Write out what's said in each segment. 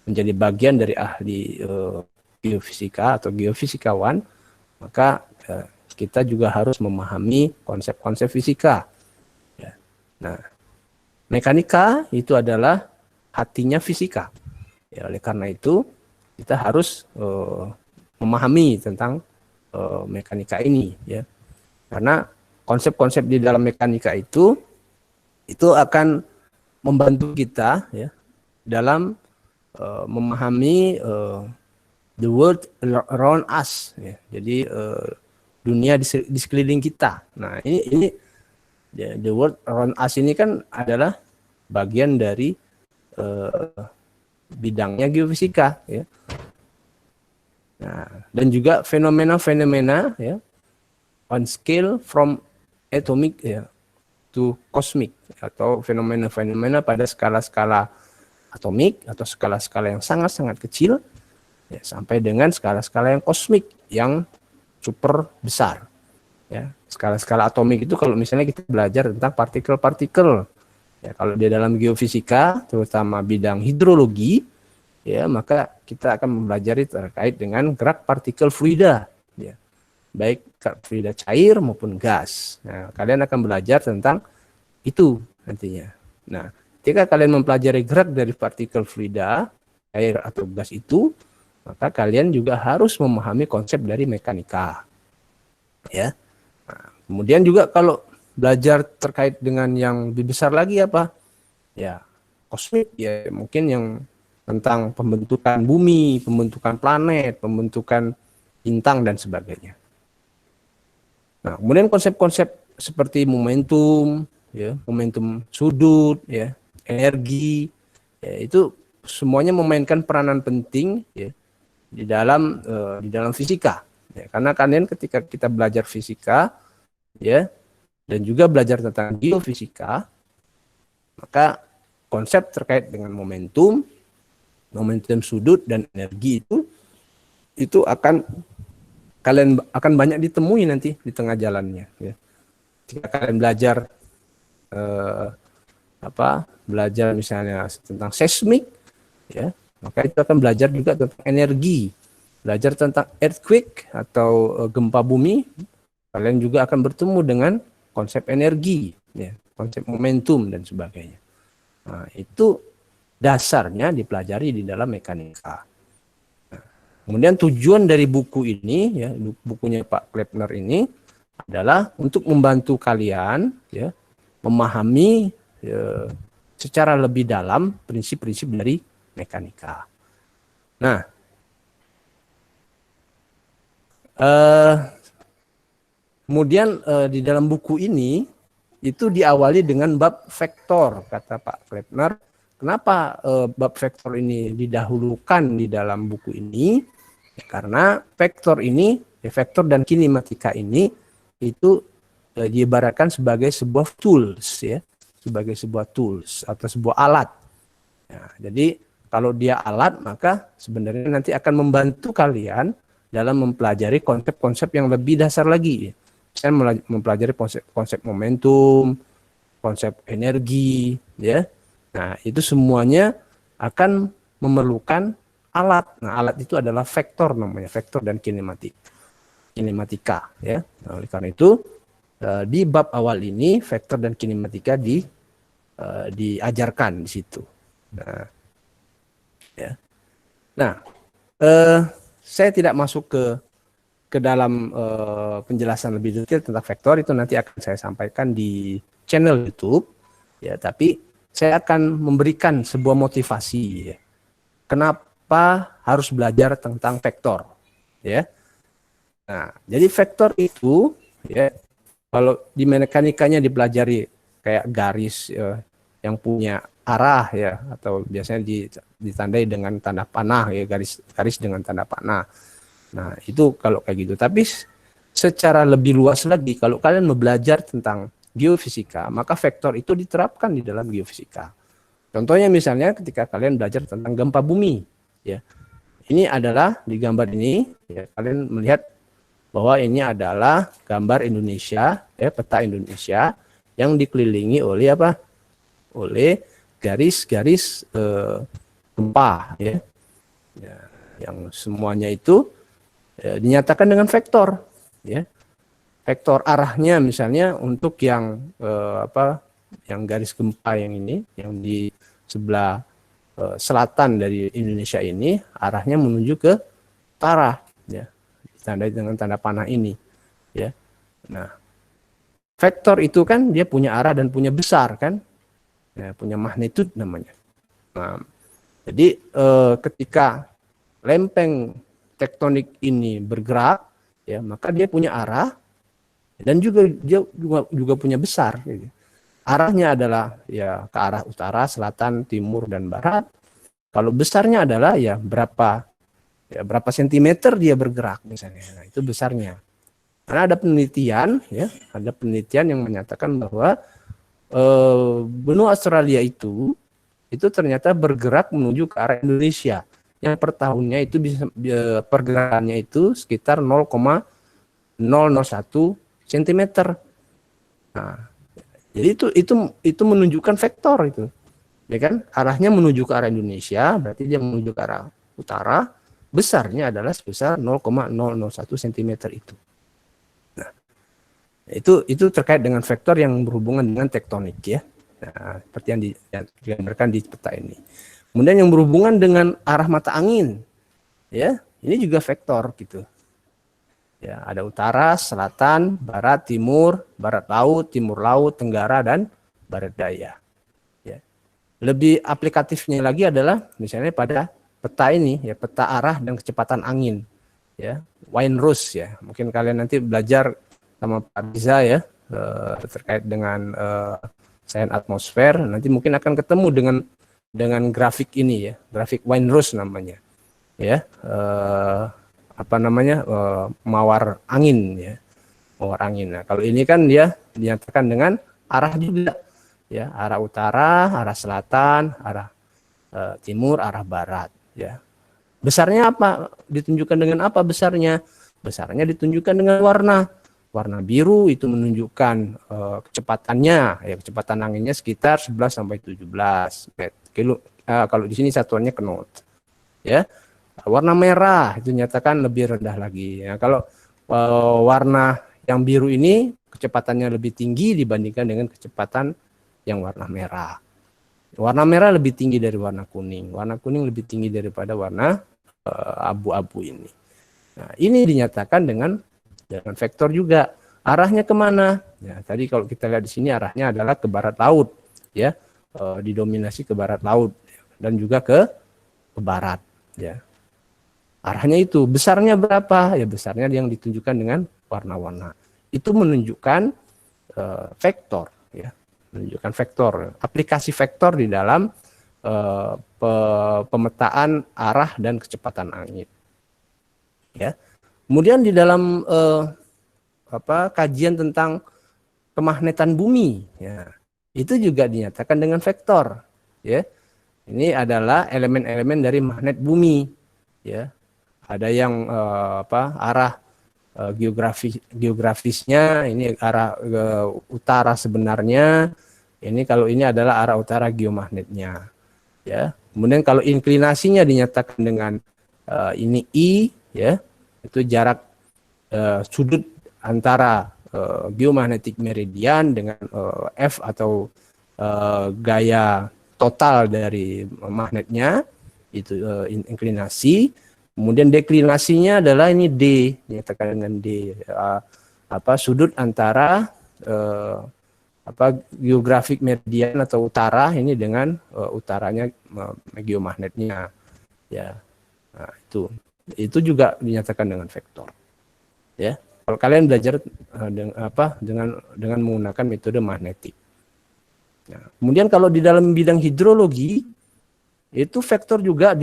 menjadi bagian dari ahli geofisika atau geofisikawan, maka kita juga harus memahami konsep-konsep fisika. Ya. Nah, mekanika itu adalah hatinya fisika. Ya, oleh karena itu kita harus memahami tentang mekanika ini, ya. Karena konsep-konsep di dalam mekanika itu akan membantu kita, ya, dalam memahami the world around us, ya. Jadi dunia di sekeliling kita. Nah, ini the world around us ini kan adalah bagian dari bidangnya geofisika, ya. Nah, dan juga fenomena-fenomena, ya, on scale from atomic, ya, to cosmic, atau fenomena-fenomena pada skala-skala atomik atau skala-skala yang sangat-sangat kecil, ya, sampai dengan skala-skala yang kosmik yang super besar, ya. Skala-skala atomik itu kalau misalnya kita belajar tentang partikel-partikel, ya, kalau di dalam geofisika terutama bidang hidrologi, ya, maka kita akan mempelajari terkait dengan gerak partikel fluida, ya, baik fluida cair maupun gas. Nah, kalian akan belajar tentang itu nantinya. Nah, ketika kalian mempelajari gerak dari partikel fluida, air atau gas itu, maka kalian juga harus memahami konsep dari mekanika, ya. Nah, kemudian juga kalau belajar terkait dengan yang lebih besar lagi apa? Ya, kosmik, ya, mungkin yang tentang pembentukan bumi, pembentukan planet, pembentukan bintang dan sebagainya. Nah, kemudian konsep-konsep seperti momentum, ya, momentum sudut, ya, energi, ya, itu semuanya memainkan peranan penting, ya, di dalam fisika, ya. Karena kalian ketika kita belajar fisika, ya, dan juga belajar tentang geofisika, maka konsep terkait dengan momentum sudut dan energi itu kalian akan banyak ditemui nanti di tengah jalannya, ya. Jika kalian belajar belajar misalnya tentang seismik, ya, maka itu akan belajar juga tentang energi, belajar tentang earthquake atau gempa bumi, kalian juga akan bertemu dengan konsep energi, ya, konsep momentum dan sebagainya. Nah, itu dasarnya dipelajari di dalam mekanika. Nah, kemudian tujuan dari buku ini, ya, bukunya Pak Klepner ini adalah untuk membantu kalian, ya, memahami, ya, secara lebih dalam prinsip-prinsip dari mekanika. Nah, kemudian di dalam buku ini itu diawali dengan bab vektor, kata Pak Klepner. Kenapa bab vektor ini didahulukan di dalam buku ini? Ya, karena vektor ini, ya, vektor dan kinematika ini itu diibaratkan sebagai sebuah tools, ya, sebagai sebuah tools atau sebuah alat. Nah, jadi kalau dia alat, maka sebenarnya nanti akan membantu kalian dalam mempelajari konsep-konsep yang lebih dasar lagi. Saya mempelajari konsep momentum, konsep energi, ya. Nah, itu semuanya akan memerlukan alat. Nah, alat itu adalah vektor namanya, vektor dan kinematika, ya. Nah, oleh karena itu di bab awal ini vektor dan kinematika diajarkan di situ. Nah, ya. Nah, saya tidak masuk ke dalam penjelasan lebih detail tentang vektor, itu nanti akan saya sampaikan di channel YouTube, ya. Tapi saya akan memberikan sebuah motivasi, ya, kenapa harus belajar tentang vektor, ya. Nah, jadi vektor itu, ya, kalau di mekanikanya dipelajari kayak garis, ya, yang punya arah, ya, atau biasanya ditandai dengan tanda panah, ya, garis dengan tanda panah. Nah, itu kalau kayak gitu. Tapi secara lebih luas lagi, kalau kalian mau belajar tentang geofisika, maka vektor itu diterapkan di dalam geofisika. Contohnya misalnya ketika kalian belajar tentang gempa bumi, ya. Ini adalah di gambar ini, ya, kalian melihat bahwa ini adalah gambar Indonesia, ya, peta Indonesia yang dikelilingi oleh apa? Oleh garis-garis gempa, ya. yang semuanya itu dinyatakan dengan vektor, ya. Vektor arahnya misalnya untuk yang yang garis gempa yang ini, yang di sebelah selatan dari Indonesia ini, arahnya menuju ke utara, ya, ditandai dengan tanda panah ini, ya. Nah, vektor itu kan dia punya arah dan punya besar kan, ya, punya magnitude namanya. Nah, jadi ketika lempeng tektonik ini bergerak, ya, maka dia punya arah dan dia juga punya besar. Gitu. Arahnya adalah ya ke arah utara, selatan, timur, dan barat. Kalau besarnya adalah ya berapa sentimeter dia bergerak misalnya. Nah, itu besarnya. Karena ada penelitian yang menyatakan bahwa benua Australia itu ternyata bergerak menuju ke arah Indonesia. Yang per tahunnya itu bisa pergerakannya itu sekitar 0,001 cm. Nah, jadi itu menunjukkan vektor itu. Ya kan? Arahnya menuju ke arah Indonesia, berarti dia menuju ke arah utara, besarnya adalah sebesar 0,001 cm itu. Nah, itu terkait dengan vektor yang berhubungan dengan tektonik, ya. Nah, seperti yang digambarkan di peta ini. Kemudian yang berhubungan dengan arah mata angin, ya, ini juga vektor gitu. Ya, ada utara, selatan, barat, timur, barat laut, timur laut, tenggara, dan barat daya. Ya. Lebih aplikatifnya lagi adalah misalnya pada peta ini, ya, peta arah dan kecepatan angin, ya, Windrush, ya. Mungkin kalian nanti belajar sama Pak Riza, ya, terkait dengan sains atmosfer. Nanti mungkin akan ketemu dengan grafik ini, ya, grafik Windrush namanya, ya, mawar angin, ya, mawar angin. Nah, kalau ini kan dia dinyatakan dengan arah juga, ya, arah utara, arah selatan, arah timur, arah barat, ya. Besarnya apa? Ditunjukkan dengan apa besarnya? Besarnya ditunjukkan dengan warna biru itu menunjukkan kecepatannya, ya, kecepatan anginnya sekitar 11 sampai 17 kilo. Kalau di sini satuannya knot, ya. Warna merah itu nyatakan lebih rendah lagi. Ya, kalau warna yang biru ini kecepatannya lebih tinggi dibandingkan dengan kecepatan yang warna merah. Warna merah lebih tinggi dari warna kuning. Warna kuning lebih tinggi daripada warna abu-abu ini. Nah, ini dinyatakan dengan vektor juga. Arahnya kemana? Ya, tadi kalau kita lihat di sini arahnya adalah ke barat laut, ya, didominasi ke barat laut dan juga ke barat, ya. Arahnya itu besarnya berapa? Ya, besarnya yang ditunjukkan dengan warna-warna. Itu menunjukkan vektor, ya, menunjukkan vektor, aplikasi vektor di dalam pemetaan arah dan kecepatan angin, ya. Kemudian di dalam kajian tentang kemagnetan bumi, ya, itu juga dinyatakan dengan vektor, ya. Ini adalah elemen-elemen dari magnet bumi, ya. Ada yang arah geografisnya ini arah utara sebenarnya. Ini kalau ini adalah arah utara geomagnetnya, ya. Kemudian kalau inklinasinya dinyatakan dengan ini I, ya, itu jarak sudut antara geomagnetic meridian dengan F atau gaya total dari magnetnya, itu inklinasi. Kemudian deklinasinya adalah ini D, dinyatakan dengan D, sudut antara geografik meridian atau utara ini dengan utaranya geomagnetnya, ya. Nah, itu juga dinyatakan dengan vektor, ya. Kalau kalian belajar dengan menggunakan metode magnetik. Nah, kemudian kalau di dalam bidang hidrologi itu vektor juga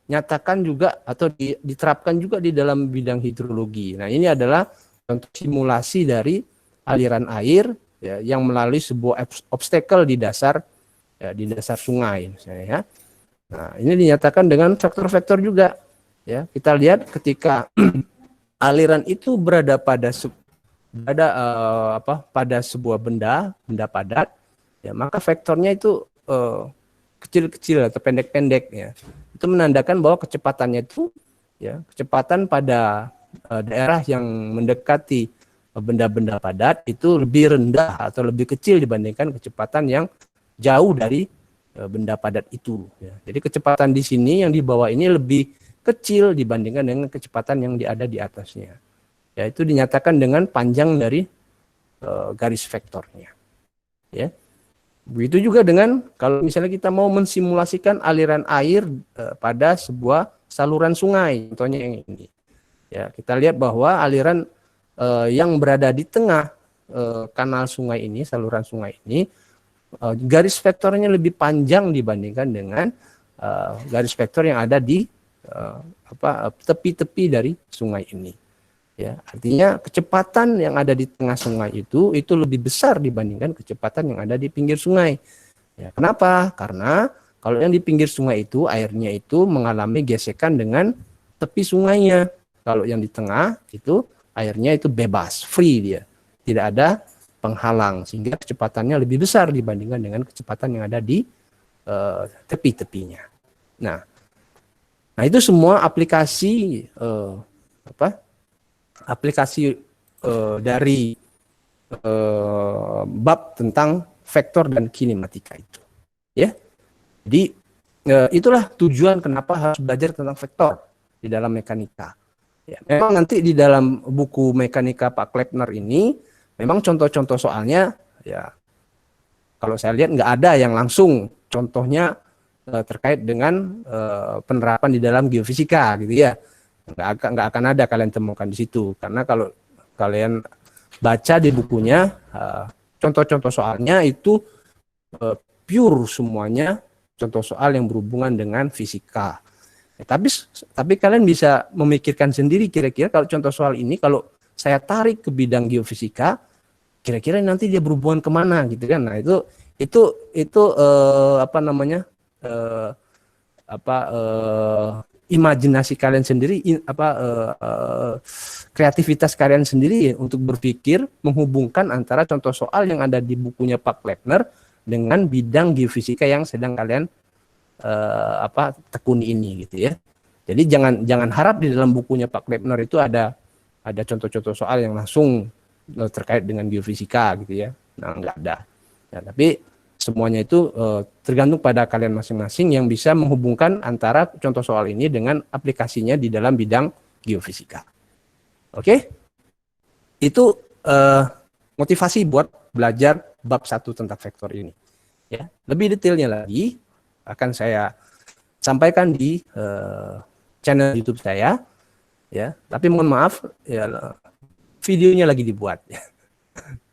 nyatakan juga atau diterapkan juga di dalam bidang hidrologi. Nah, ini adalah contoh simulasi dari aliran air, ya, yang melalui sebuah obstacle di dasar sungai misalnya, ya. Nah, ini dinyatakan dengan vektor-vektor juga, ya. Kita lihat ketika aliran itu berada pada sebuah benda padat, ya, maka vektornya itu kecil-kecil atau pendek-pendek ya. Itu menandakan bahwa kecepatannya itu ya, kecepatan pada daerah yang mendekati benda-benda padat itu lebih rendah atau lebih kecil dibandingkan kecepatan yang jauh dari benda padat itu ya. Jadi kecepatan di sini yang di bawah ini lebih kecil dibandingkan dengan kecepatan yang ada di atasnya. Ya, itu dinyatakan dengan panjang dari garis vektornya. Ya. Begitu juga dengan kalau misalnya kita mau mensimulasikan aliran air pada sebuah saluran sungai, contohnya yang ini. Ya, kita lihat bahwa aliran yang berada di tengah kanal sungai ini, saluran sungai ini, garis vektornya lebih panjang dibandingkan dengan garis vektor yang ada di tepi-tepi dari sungai ini. Ya, artinya kecepatan yang ada di tengah sungai itu lebih besar dibandingkan kecepatan yang ada di pinggir sungai. Ya, kenapa? Karena kalau yang di pinggir sungai itu airnya itu mengalami gesekan dengan tepi sungainya. Kalau yang di tengah itu airnya itu bebas, free dia. Tidak ada penghalang sehingga kecepatannya lebih besar dibandingkan dengan kecepatan yang ada di tepi-tepinya. Nah, itu semua aplikasi aplikasi dari bab tentang vektor dan kinematika itu. Ya. Jadi itulah tujuan kenapa harus belajar tentang vektor di dalam mekanika. Ya, memang nanti di dalam buku mekanika Pak Kleppner ini memang contoh-contoh soalnya ya kalau saya lihat nggak ada yang langsung contohnya terkait dengan penerapan di dalam geofisika gitu ya. Nggak akan ada kalian temukan di situ karena kalau kalian baca di bukunya contoh-contoh soalnya itu pure semuanya contoh soal yang berhubungan dengan fisika. Ya, tapi kalian bisa memikirkan sendiri kira-kira kalau contoh soal ini kalau saya tarik ke bidang geofisika kira-kira nanti dia berhubungan kemana gitu kan. Nah itu imajinasi kalian sendiri kreativitas kalian sendiri untuk berpikir menghubungkan antara contoh soal yang ada di bukunya Pak Kleppner dengan bidang geofisika yang sedang kalian tekuni ini gitu ya. Jadi jangan harap di dalam bukunya Pak Kleppner itu ada contoh-contoh soal yang langsung terkait dengan geofisika gitu ya. Nah, enggak ada. Ya, tapi semuanya itu tergantung pada kalian masing-masing yang bisa menghubungkan antara contoh soal ini dengan aplikasinya di dalam bidang geofisika. Oke? Itu motivasi buat belajar bab 1 tentang vektor ini. Ya, lebih detailnya lagi akan saya sampaikan di channel YouTube saya, ya. Tapi mohon maaf, ya videonya lagi dibuat.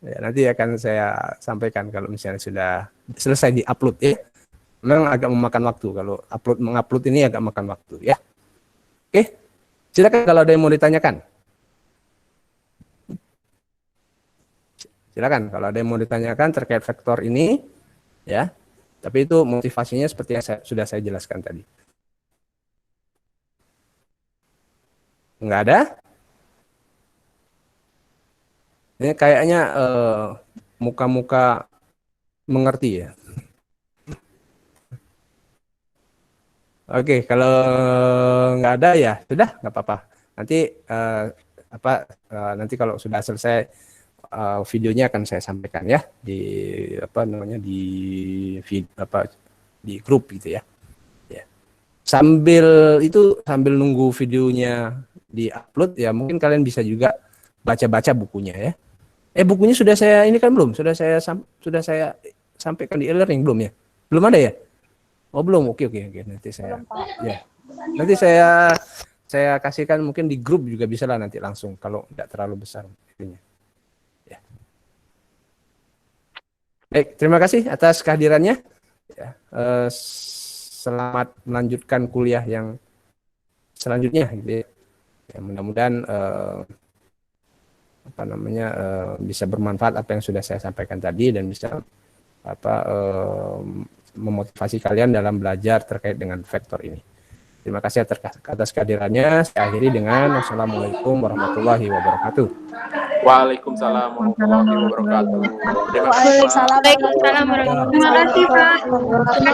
Ya, nanti akan saya sampaikan kalau misalnya sudah selesai diupload ya. Memang agak memakan waktu kalau mengupload ini agak makan waktu ya. Oke, silakan kalau ada yang mau ditanyakan. Silakan kalau ada yang mau ditanyakan terkait vektor ini, ya. Tapi itu motivasinya seperti yang sudah saya jelaskan tadi. Enggak ada? Ini kayaknya muka-muka mengerti ya. Oke, kalau nggak ada ya sudah nggak apa-apa. Nanti nanti kalau sudah selesai videonya akan saya sampaikan ya di di grup gitu ya. Ya. Sambil nunggu videonya di-upload ya mungkin kalian bisa juga baca-baca bukunya ya. Bukunya sudah saya ini kan belum? Sudah saya sampaikan di e-learning belum ya? Belum ada ya? Oh belum. Oke. Nanti saya ya. Nanti saya kasihkan mungkin di grup juga bisa lah nanti langsung kalau tidak terlalu besar videonya. Ya. Baik, terima kasih atas kehadirannya. Ya, selamat melanjutkan kuliah yang selanjutnya gitu ya. Ya mudah-mudahan bisa bermanfaat apa yang sudah saya sampaikan tadi dan bisa memotivasi kalian dalam belajar terkait dengan vektor ini. Terima kasih atas kehadirannya. Saya akhiri dengan wassalamualaikum warahmatullahi wabarakatuh. Waalaikumsalam warahmatullahi wabarakatuh. Waalaikumsalam warahmatullahi wabarakatuh. Terima kasih, Pak.